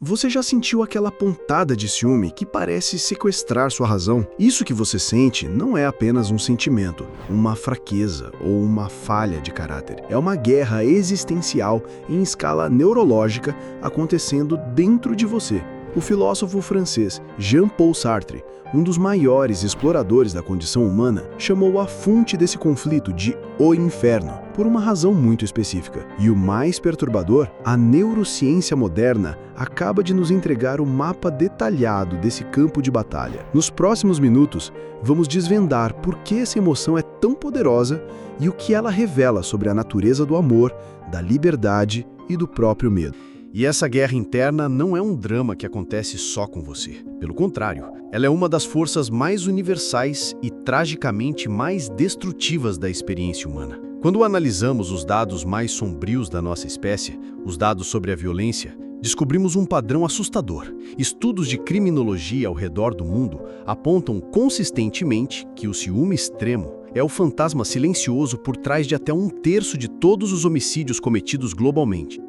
Você já sentiu aquela pontada de ciúme que parece sequestrar sua razão? Isso que você sente não é apenas um sentimento, uma fraqueza ou uma falha de caráter. É uma guerra existencial em escala neurológica acontecendo dentro de você. O filósofo francês Jean-Paul Sartre, um dos maiores exploradores da condição humana, chamou a fonte desse conflito de o inferno, por uma razão muito específica. E o mais perturbador, a neurociência moderna acaba de nos entregar o mapa detalhado desse campo de batalha. Nos próximos minutos, vamos desvendar por que essa emoção é tão poderosa e o que ela revela sobre a natureza do amor, da liberdade e do próprio medo. E essa guerra interna não é um drama que acontece só com você. Pelo contrário, ela é uma das forças mais universais e tragicamente mais destrutivas da experiência humana. Quando analisamos os dados mais sombrios da nossa espécie, os dados sobre a violência, descobrimos um padrão assustador. Estudos de criminologia ao redor do mundo apontam consistentemente que o ciúme extremo é o fantasma silencioso por trás de até 1/3 de todos os homicídios cometidos globalmente.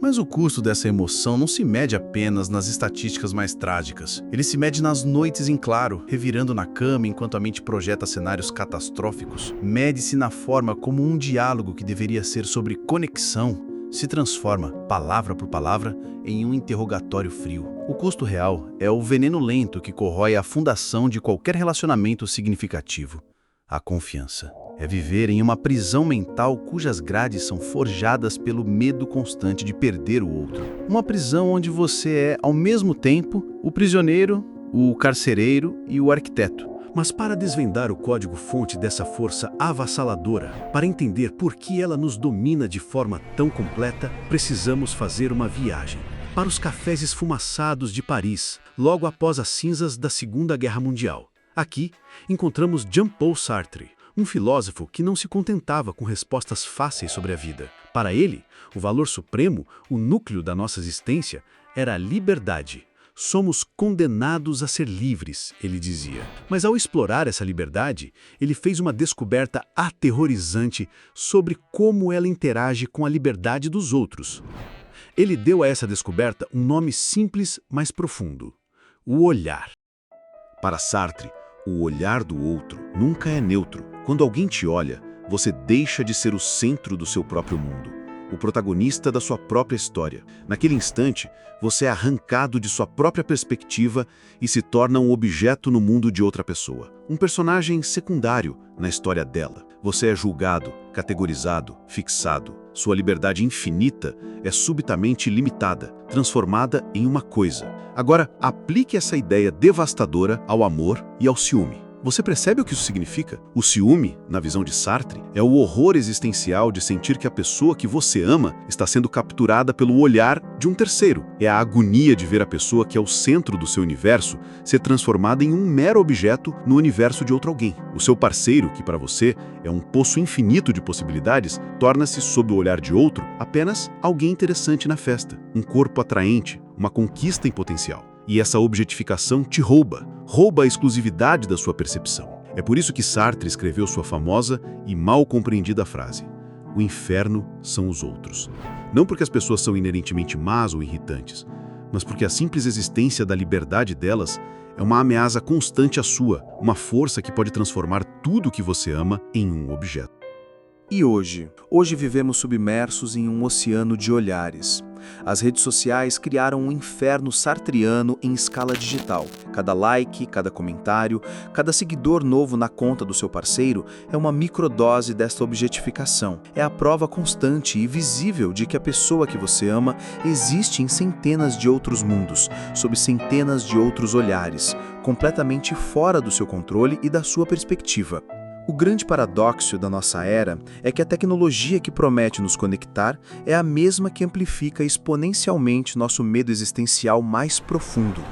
Mas o custo dessa emoção não se mede apenas nas estatísticas mais trágicas. Ele se mede nas noites em claro, revirando na cama enquanto a mente projeta cenários catastróficos. Mede-se na forma como um diálogo que deveria ser sobre conexão se transforma, palavra por palavra, em um interrogatório frio. O custo real é o veneno lento que corrói a fundação de qualquer relacionamento significativo: a confiança. É viver em uma prisão mental cujas grades são forjadas pelo medo constante de perder o outro. Uma prisão onde você é, ao mesmo tempo, o prisioneiro, o carcereiro e o arquiteto. Mas para desvendar o código-fonte dessa força avassaladora, para entender por que ela nos domina de forma tão completa, precisamos fazer uma viagem para os cafés esfumaçados de Paris, logo após as cinzas da Segunda Guerra Mundial. Aqui, encontramos Jean-Paul Sartre, um filósofo que não se contentava com respostas fáceis sobre a vida. Para ele, o valor supremo, o núcleo da nossa existência, era a liberdade. Somos condenados a ser livres, ele dizia. Mas ao explorar essa liberdade, ele fez uma descoberta aterrorizante sobre como ela interage com a liberdade dos outros. Ele deu a essa descoberta um nome simples, mas profundo: o olhar. Para Sartre, o olhar do outro nunca é neutro. Quando alguém te olha, você deixa de ser o centro do seu próprio mundo, o protagonista da sua própria história. Naquele instante, você é arrancado de sua própria perspectiva e se torna um objeto no mundo de outra pessoa, um personagem secundário na história dela. Você é julgado, categorizado, fixado. Sua liberdade infinita é subitamente limitada, transformada em uma coisa. Agora, aplique essa ideia devastadora ao amor e ao ciúme. Você percebe o que isso significa? O ciúme, na visão de Sartre, é o horror existencial de sentir que a pessoa que você ama está sendo capturada pelo olhar de um terceiro. É a agonia de ver a pessoa que é o centro do seu universo ser transformada em um mero objeto no universo de outro alguém. O seu parceiro, que para você é um poço infinito de possibilidades, torna-se, sob o olhar de outro, apenas alguém interessante na festa, um corpo atraente, uma conquista em potencial. E essa objetificação te rouba a exclusividade da sua percepção. É por isso que Sartre escreveu sua famosa e mal compreendida frase: o inferno são os outros. Não porque as pessoas são inerentemente más ou irritantes, mas porque a simples existência da liberdade delas é uma ameaça constante à sua, uma força que pode transformar tudo que você ama em um objeto. E hoje? Hoje vivemos submersos em um oceano de olhares. As redes sociais criaram um inferno sartriano em escala digital. Cada like, cada comentário, cada seguidor novo na conta do seu parceiro é uma microdose desta objetificação. É a prova constante e visível de que a pessoa que você ama existe em centenas de outros mundos, sob centenas de outros olhares, completamente fora do seu controle e da sua perspectiva. O grande paradoxo da nossa era é que a tecnologia que promete nos conectar é a mesma que amplifica exponencialmente nosso medo existencial mais profundo.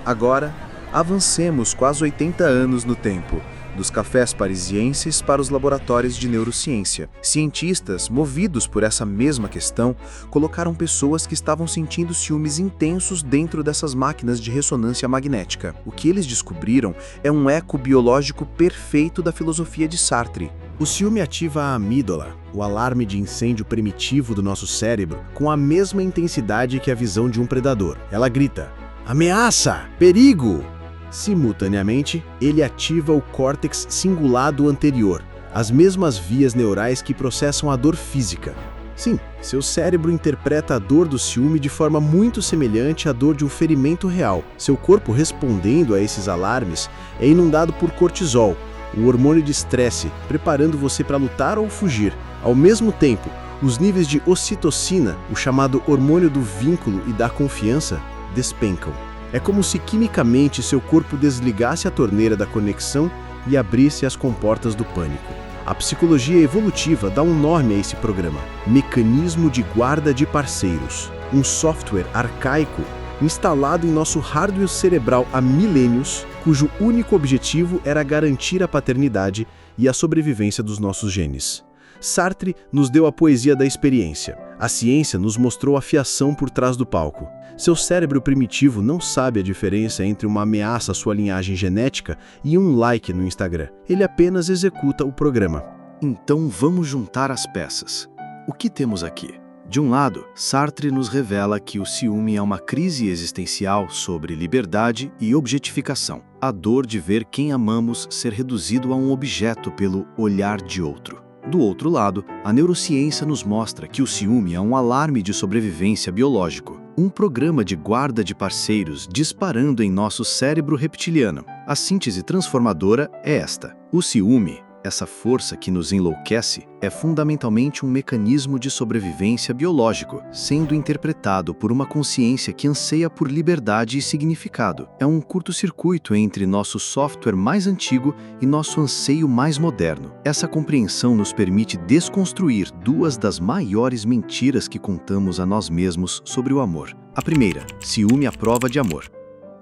Agora, avancemos quase 80 anos no tempo. dos cafés parisienses para os laboratórios de neurociência. Cientistas, movidos por essa mesma questão, colocaram pessoas que estavam sentindo ciúmes intensos dentro dessas máquinas de ressonância magnética. O que eles descobriram é um eco biológico perfeito da filosofia de Sartre. O ciúme ativa a amígdala, o alarme de incêndio primitivo do nosso cérebro, com a mesma intensidade que a visão de um predador. Ela grita: ameaça! Perigo! Simultaneamente, ele ativa o córtex cingulado anterior, as mesmas vias neurais que processam a dor física. Sim, seu cérebro interpreta a dor do ciúme de forma muito semelhante à dor de um ferimento real. Seu corpo, respondendo a esses alarmes, é inundado por cortisol, o hormônio de estresse, preparando você para lutar ou fugir. Ao mesmo tempo, os níveis de ocitocina, o chamado hormônio do vínculo e da confiança, despencam. É como se quimicamente seu corpo desligasse a torneira da conexão e abrisse as comportas do pânico. A psicologia evolutiva dá um nome a esse programa: Mecanismo de Guarda de Parceiros, um software arcaico instalado em nosso hardware cerebral há milênios, cujo único objetivo era garantir a paternidade e a sobrevivência dos nossos genes. Sartre nos deu a poesia da experiência. A ciência nos mostrou a fiação por trás do palco. Seu cérebro primitivo não sabe a diferença entre uma ameaça à sua linhagem genética e um like no Instagram. Ele apenas executa o programa. Então vamos juntar as peças. O que temos aqui? De um lado, Sartre nos revela que o ciúme é uma crise existencial sobre liberdade e objetificação. A dor de ver quem amamos ser reduzido a um objeto pelo olhar de outro. Do outro lado, a neurociência nos mostra que o ciúme é um alarme de sobrevivência biológico, um programa de guarda de parceiros disparando em nosso cérebro reptiliano. A síntese transformadora é esta: o ciúme, essa força que nos enlouquece, é fundamentalmente um mecanismo de sobrevivência biológico, sendo interpretado por uma consciência que anseia por liberdade e significado. É um curto-circuito entre nosso software mais antigo e nosso anseio mais moderno. Essa compreensão nos permite desconstruir duas das maiores mentiras que contamos a nós mesmos sobre o amor. A primeira: ciúme à prova de amor.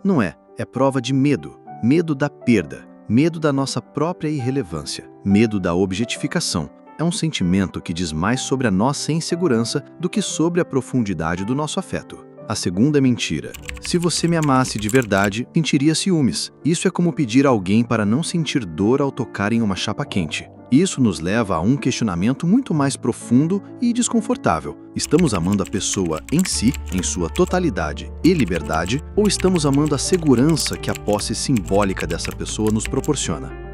Não é prova de medo, medo da perda. Medo da nossa própria irrelevância, medo da objetificação. É um sentimento que diz mais sobre a nossa insegurança do que sobre a profundidade do nosso afeto. A segunda mentira: se você me amasse de verdade, sentiria ciúmes. Isso é como pedir a alguém para não sentir dor ao tocar em uma chapa quente. Isso nos leva a um questionamento muito mais profundo e desconfortável. Estamos amando a pessoa em si, em sua totalidade e liberdade, ou estamos amando a segurança que a posse simbólica dessa pessoa nos proporciona?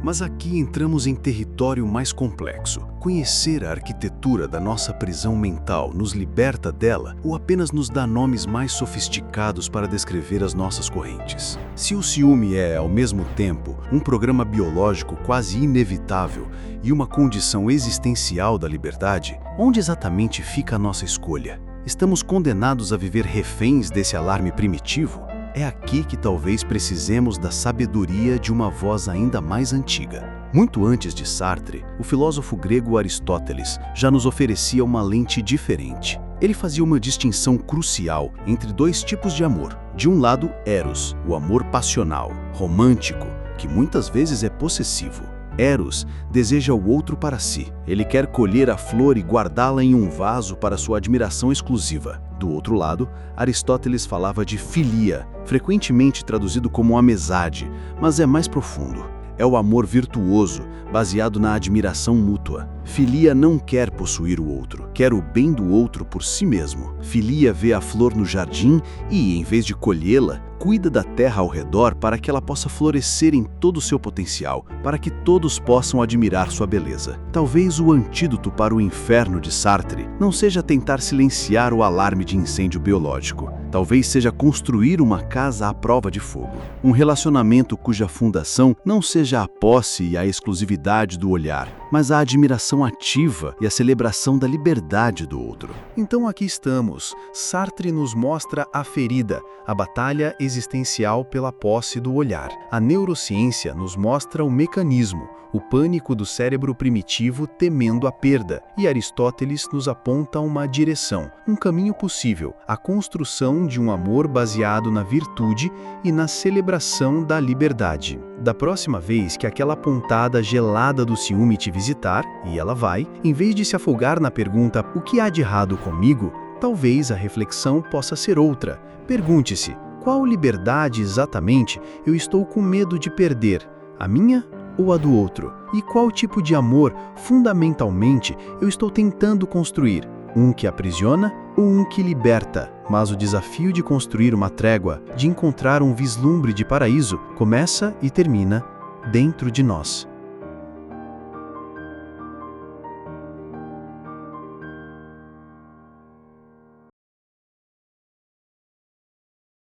Mas aqui entramos em território mais complexo. Conhecer a arquitetura da nossa prisão mental nos liberta dela ou apenas nos dá nomes mais sofisticados para descrever as nossas correntes? Se o ciúme é, ao mesmo tempo, um programa biológico quase inevitável e uma condição existencial da liberdade, onde exatamente fica a nossa escolha? Estamos condenados a viver reféns desse alarme primitivo? É aqui que talvez precisemos da sabedoria de uma voz ainda mais antiga. Muito antes de Sartre, o filósofo grego Aristóteles já nos oferecia uma lente diferente. Ele fazia uma distinção crucial entre dois tipos de amor. De um lado, Eros, o amor passional, romântico, que muitas vezes é possessivo. Eros deseja o outro para si. Ele quer colher a flor e guardá-la em um vaso para sua admiração exclusiva. Do outro lado, Aristóteles falava de filia, frequentemente traduzido como amizade, mas é mais profundo. É o amor virtuoso, baseado na admiração mútua. Filia não quer possuir o outro, quer o bem do outro por si mesmo. Filia vê a flor no jardim e, em vez de colhê-la, cuida da terra ao redor para que ela possa florescer em todo o seu potencial, para que todos possam admirar sua beleza. Talvez o antídoto para o inferno de Sartre não seja tentar silenciar o alarme de incêndio biológico. Talvez seja construir uma casa à prova de fogo. Um relacionamento cuja fundação não seja a posse e a exclusividade do olhar, mas a admiração ativa e a celebração da liberdade do outro. Então aqui estamos. Sartre nos mostra a ferida, a batalha existencial pela posse do olhar. A neurociência nos mostra o mecanismo, o pânico do cérebro primitivo temendo a perda. E Aristóteles nos aponta uma direção, um caminho possível, a construção de um amor baseado na virtude e na celebração da liberdade. Da próxima vez que aquela pontada gelada do ciúme te visitar, e ela vai, em vez de se afogar na pergunta "o que há de errado comigo?", talvez a reflexão possa ser outra. Pergunte-se, qual liberdade exatamente eu estou com medo de perder? A minha ou a do outro? E qual tipo de amor, fundamentalmente, eu estou tentando construir? Um que aprisiona ou um que liberta? Mas o desafio de construir uma trégua, de encontrar um vislumbre de paraíso, começa e termina dentro de nós.